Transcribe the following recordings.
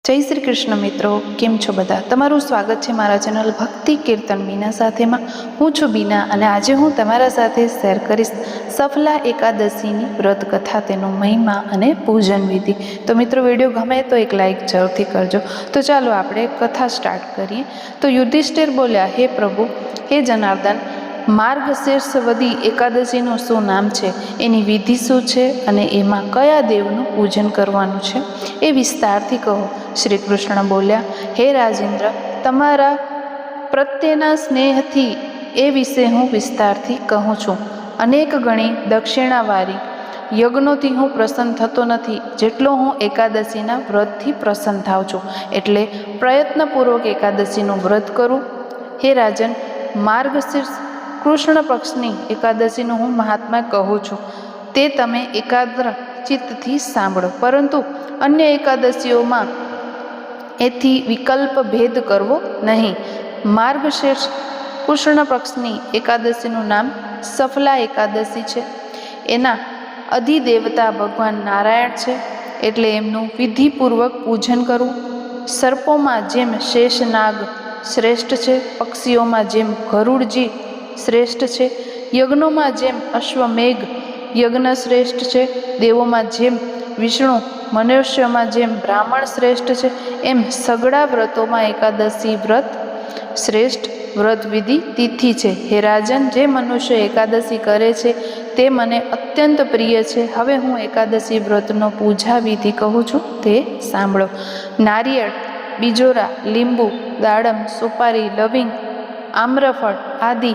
જય શ્રી કૃષ્ણ મિત્રો, કેમ છો બધા? તમારું સ્વાગત છે મારા ચેનલ ભક્તિ કીર્તન બીના સાથેમાં. હું છું બીના અને આજે હું તમારા સાથે શેર કરીશ સફલા એકાદશીની વ્રત કથા, તેનો મહિમા અને પૂજન વિધિ. તો મિત્રો, વિડીયો ગમે તો એક લાઈક જરૂરથી કરજો. તો ચાલો આપણે કથા સ્ટાર્ટ કરીએ. તો યુધિષ્ઠિર બોલ્યા, હે પ્રભુ, હે જનાર્દન, માર્ગશીર્ષ વદી એકાદશીનું શું નામ છે, એની વિધિ શું છે અને એમાં કયા દેવનું પૂજન કરવાનું છે એ વિસ્તારથી કહો. શ્રી કૃષ્ણ બોલ્યા, હે રાજેન્દ્ર, તમારા પ્રત્યેના સ્નેહથી એ વિશે હું વિસ્તારથી કહું છું. અનેક ગણી દક્ષિણાવાળી યજ્ઞોથી હું પ્રસન્ન થતો નથી જેટલો હું એકાદશીના વ્રતથી પ્રસન્ન થાઉં છું. એટલે પ્રયત્નપૂર્વક એકાદશીનું વ્રત કરું. હે રાજન, માર્ગશીર્ષ કૃષ્ણ પક્ષની એકાદશીનું હું મહાત્મા કહું છું, તે તમે એકાગ્ર ચિત્તથી સાંભળો. પરંતુ અન્ય એકાદશીઓમાં એથી વિકલ્પ ભેદ કરવો નહીં. માર્ગશીર્ષ કૃષ્ણ પક્ષની એકાદશીનું નામ સફલા એકાદશી છે. એના અધિદેવતા ભગવાન નારાયણ છે, એટલે એમનું વિધિપૂર્વક પૂજન કરવું. સર્પોમાં જેમ શેષનાગ શ્રેષ્ઠ છે, પક્ષીઓમાં જેમ ગરુડજી શ્રેષ્ઠ છે, યજ્ઞોમાં જેમ અશ્વમેઘ યજ્ઞ શ્રેષ્ઠ છે, દેવોમાં જેમ વિષ્ણુ, મનુષ્યમાં જેમ બ્રાહ્મણ શ્રેષ્ઠ છે, એમ સગળા વ્રતોમાં એકાદશી વ્રત શ્રેષ્ઠ વ્રત વિધિ તિથિ છે. હે રાજન, જે મનુષ્ય એકાદશી કરે છે તે મને અત્યંત પ્રિય છે. હવે હું એકાદશી વ્રતનો પૂજા વિધિ કહું છું, તે સાંભળો. નારિયેળ, બીજોરા, લીંબુ, દાડમ, સુપારી, લવિંગ, આમ્રફળ આદિ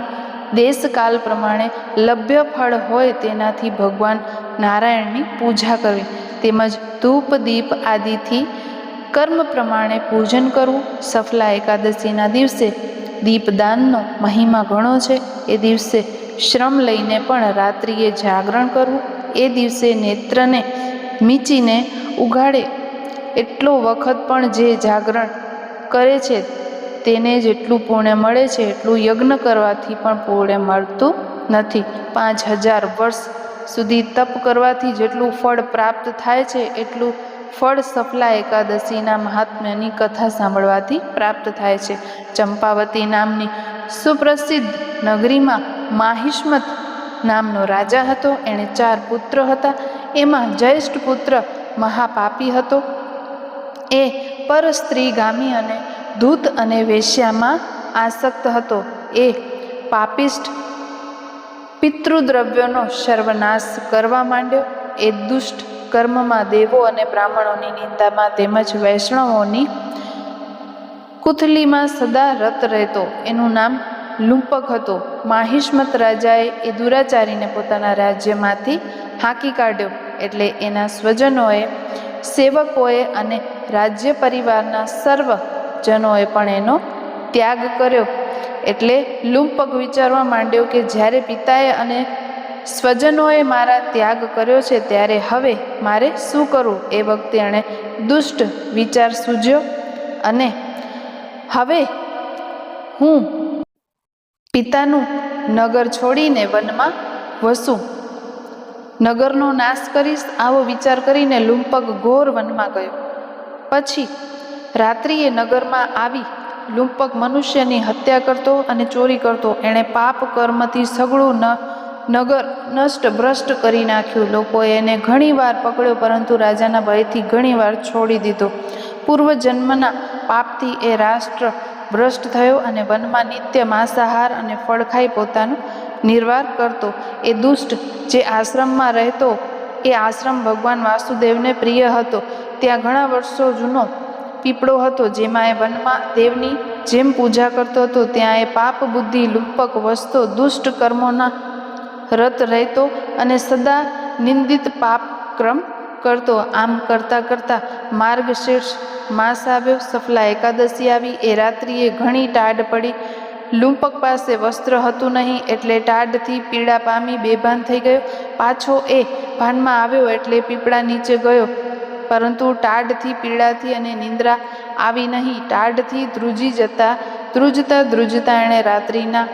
દેશકાલ પ્રમાણે લભ્ય ફળ હોય તેનાથી ભગવાન નારાયણની પૂજા કરવી. તેમજ ધૂપ દીપ આદિથી કર્મ પ્રમાણે પૂજન કરવું. સફલા એકાદશીના દિવસે દીપદાનનો મહિમા ઘણો છે. એ દિવસે શ્રમ લઈને પણ રાત્રિએ જાગરણ કરવું. એ દિવસે નેત્રને મીચીને ઉઘાડે એટલો વખત પણ જે જાગરણ કરે છે તેને જેટલું પુણ્ય મળે છે એટલું યજ્ઞ કરવાથી પણ પુણ્ય મળતું નથી. 5000 વર્ષ સુધી તપ કરવાથી જેટલું ફળ પ્રાપ્ત થાય છે એટલું ફળ સફલા એકાદશીના મહાત્મ્યની કથા સાંભળવાથી પ્રાપ્ત થાય છે. ચંપાવતી નામની સુપ્રસિદ્ધ નગરીમાં માહિષ્મત નામનો રાજા હતો. એણે 4 પુત્ર હતા. એમાં જ્યેષ્ઠ પુત્ર મહાપાપી હતો. એ પર સ્ત્રીગામી અને ધૂત અને વેશ્યામાં આસક્ત હતો. એ પાપિષ્ઠ પિતૃદ્રવ્યોનો સર્વનાશ કરવા માંડ્યો. એ દુષ્ટ કર્મમાં દેવો અને બ્રાહ્મણોની નિંદામાં તેમજ વૈષ્ણવોની કુથલીમાં સદા રત રહેતો. એનું નામ લુંપક હતું. માહિષ્મત રાજાએ એ દુરાચારીને પોતાના રાજ્યમાંથી હાંકી કાઢ્યો. એટલે એના સ્વજનોએ, સેવકોએ અને રાજ્ય પરિવારના સર્વ જનોએ પણ એનો ત્યાગ કર્યો. એટલે લુંપક વિચારવા માંડ્યો કે જ્યારે પિતાએ અને સ્વજનોએ મારા ત્યાગ કર્યો છે ત્યારે હવે મારે શું કરવું. એ વખતે એણે દુષ્ટ વિચાર સૂઝ્યો અને હવે હું પિતાનું નગર છોડીને વનમાં વસું, નગરનો નાશ કરીશ, આવો વિચાર કરીને લુંપક ઘોર વનમાં ગયો. પછી રાત્રિએ નગરમાં આવી લુંપક મનુષ્યની હત્યા કરતો અને ચોરી કરતો. એણે પાપ કર્મથી સઘળું નગર નષ્ટ ભ્રષ્ટ કરી નાખ્યું. લોકોએ એને ઘણીવાર પકડ્યો, પરંતુ રાજાના ભયથી ઘણીવાર છોડી દીધો. પૂર્વજન્મના પાપથી એ રાષ્ટ્ર ભ્રષ્ટ થયો અને વનમાં નિત્ય માંસાહાર અને ફળ ખાઈ પોતાનો નિર્વાહ કરતો. એ દુષ્ટ જે આશ્રમમાં રહેતો એ આશ્રમ ભગવાન વાસુદેવને પ્રિય હતો. ત્યાં ઘણા વર્ષો જૂનો પીપળો હતો, જેમાં એ વનમાં દેવની જેમ પૂજા કરતો હતો. ત્યાં એ પાપ બુદ્ધિ લુંપક વસતો, દુષ્ટ કર્મોના રત રહેતો અને સદા નિંદિત પાપ ક્રમ કરતો. આમ કરતાં કરતાં માર્ગશીર્ષ માસ આવ્યો, સફલા એકાદશી આવી. એ રાત્રિએ ઘણી ટાઢ પડી. લુંપક પાસે વસ્ત્ર હતું નહીં, એટલે ટાઢથી પીડા પામી બેભાન થઈ ગયો. પાછો એ ભાનમાં આવ્યો એટલે પીપળા નીચે ગયો, પરંતુ ટાઢથી પીડાથી અને નિંદ્રા આવી નહીં. ટાઢથી ધ્રુજતા એણે રાત્રિના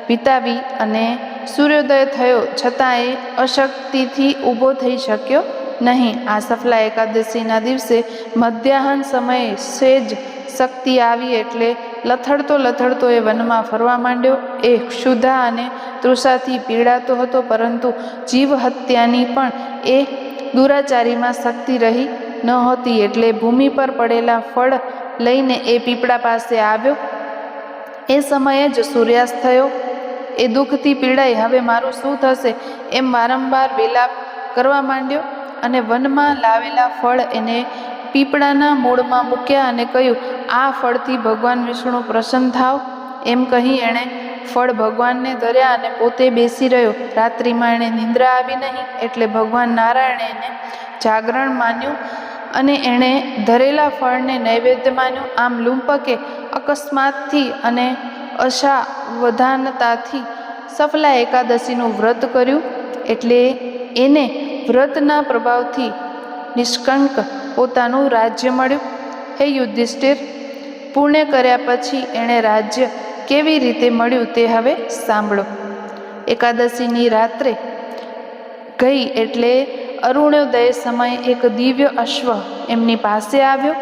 વિતાવી અને સૂર્યોદય થયો છતાં એ અશક્તિથી ઊભો થઈ શક્યો નહીં. આ સફલા એકાદશીના દિવસે મધ્યાહન સમયે સેજ શક્તિ આવી એટલે લથડતો એ વનમાં ફરવા માંડ્યો. એ ક્ષુધા અને તૃષાથી પીડાતો હતો, પરંતુ જીવ હત્યાની પણ એ દુરાચારીમાં શક્તિ રહી નહોતી. એટલે ભૂમિ પર પડેલા ફળ લઈને એ પીપળા પાસે આવ્યો. એ સમયે જ સૂર્યાસ્ત થયો. એ દુઃખથી પીડાઈ હવે મારું શું થશે એમ વારંવાર વિલાપ કરવા માંડ્યો અને વનમાં લાવેલા ફળ એને પીપળાના મૂળમાં મૂક્યા અને કહ્યું, આ ફળથી ભગવાન વિષ્ણુ પ્રસન્ન થાવ. એમ કહી એણે ફળ ભગવાનને ધર્યા અને પોતે બેસી રહ્યો. રાત્રિમાં એણે નિંદ્રા આવી નહીં એટલે ભગવાન નારાયણે એને જાગરણ માન્યું અને એણે ધરેલા ફળને નૈવેદ્ય માન્યું. આમ લુંપકે અકસ્માતથી અને અસાવધાનતાથી સફલા એકાદશીનું વ્રત કર્યું. એટલે એને વ્રતના પ્રભાવથી નિષ્કંક પોતાનું રાજ્ય મળ્યું. હે યુધિષ્ઠિર, પુણ્ય કર્યા પછી એણે રાજ્ય કેવી રીતે મળ્યું તે હવે સાંભળો. એકાદશીની રાત્રે ગઈ એટલે અરુણોદય સમયે એક દિવ્ય અશ્વ એમની પાસે આવ્યો.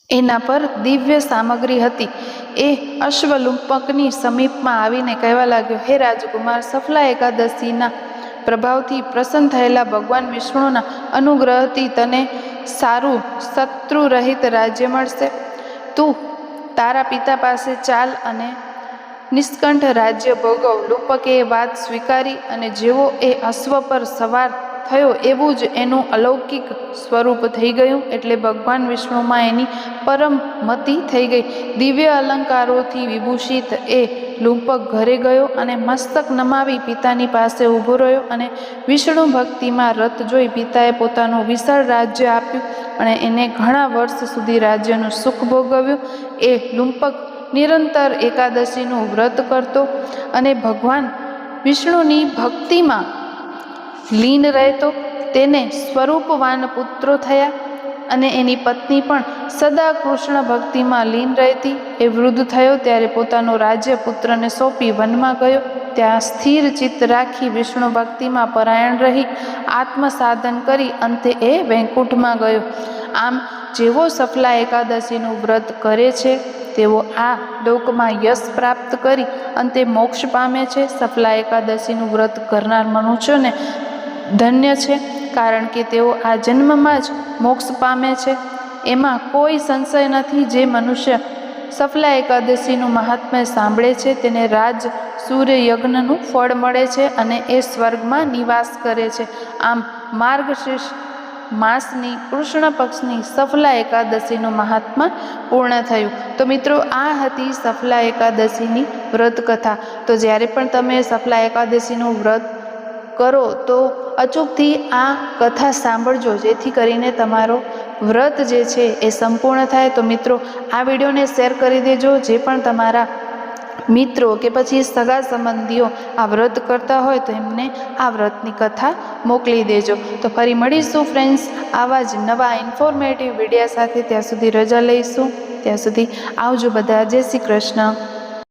એના પર દિવ્ય સામગ્રી હતી. એ અશ્વ લુંપકની સમીપમાં આવીને કહેવા લાગ્યો, હે રાજકુમાર, સફલા એકાદશીના પ્રભાવથી પ્રસન્ન થયેલા ભગવાન વિષ્ણુના અનુગ્રહથી તને સારું શત્રુ રહિત રાજ્ય મળશે. તું તારા પિતા પાસે ચાલ અને નિષ્કંઠ રાજ્ય ભોગવ. લુંપકે એ વાત સ્વીકારી અને જેવો એ અશ્વ પર સવાર થયો એવું જ એનું અલૌકિક સ્વરૂપ થઈ ગયું. એટલે ભગવાન વિષ્ણુમાં એની પરમ મતિ થઈ ગઈ. દિવ્ય અલંકારોથી વિભૂષિત એ લુંપક ઘરે ગયો અને મસ્તક નમાવી પિતાની પાસે ઊભો રહ્યો અને વિષ્ણુ ભક્તિમાં રત જોઈ પિતાએ પોતાનું વિશાળ રાજ્ય આપ્યું અને એને ઘણા વર્ષ સુધી રાજ્યનું સુખ ભોગવ્યું. એ લુંપક નિરંતર એકાદશીનું વ્રત કરતો અને ભગવાન વિષ્ણુની ભક્તિમાં લીન રહેતો. તેને સ્વરૂપવાન પુત્રો થયા અને એની પત્ની પણ સદા કૃષ્ણ ભક્તિમાં લીન રહેતી. એ વૃદ્ધ થયો ત્યારે પોતાનું રાજ્ય પુત્રને સોંપી વનમાં ગયો. ત્યાં સ્થિર ચિત્ત રાખી વિષ્ણુ ભક્તિમાં પરાયણ રહી આત્મસાધન કરી અંતે એ વૈકુંઠમાં ગયો. આમ જેવો સફલા એકાદશીનું વ્રત કરે છે તેઓ આ લોકમાં યશ પ્રાપ્ત કરી અંતે મોક્ષ પામે છે. સફલા એકાદશીનું વ્રત કરનાર મનુષ્યોને ધન્ય છે, કારણ કે તેઓ આ જન્મમાં જ મોક્ષ પામે છે. એમાં કોઈ સંશય નથી. જે મનુષ્ય સફલા એકાદશીનું મહાત્મ્ય સાંભળે છે તેને રાજ સૂર્ય યજ્ઞનું ફળ મળે છે અને એ સ્વર્ગમાં નિવાસ કરે છે. આમ માર્ગશીર્ષ માસની કૃષ્ણ પક્ષની સફલા એકાદશીનું મહાત્મા પૂર્ણ થયું. તો મિત્રો, આ હતી સફલા એકાદશીની વ્રત કથા. તો જ્યારે પણ તમે સફલા એકાદશીનું વ્રત કરો તો અચૂકથી આ કથા સાંભળજો, જેથી કરીને તમારો વ્રત જે છે એ સંપૂર્ણ થાય. તો મિત્રો, આ વિડીયોને શેર કરી દેજો. જે પણ તમારા મિત્રો કે પછી સગા સંબંધીઓ આ વ્રત કરતા હોય તો એમને આ વ્રતની કથા મોકલી દેજો. તો ફરી મળીશું ફ્રેન્ડ્સ આવા જ નવા ઇન્ફોર્મેટિવ વિડીયો સાથે. ત્યાં સુધી રજા લઈશું. ત્યાં સુધી આવજો બધા. જય શ્રી કૃષ્ણ.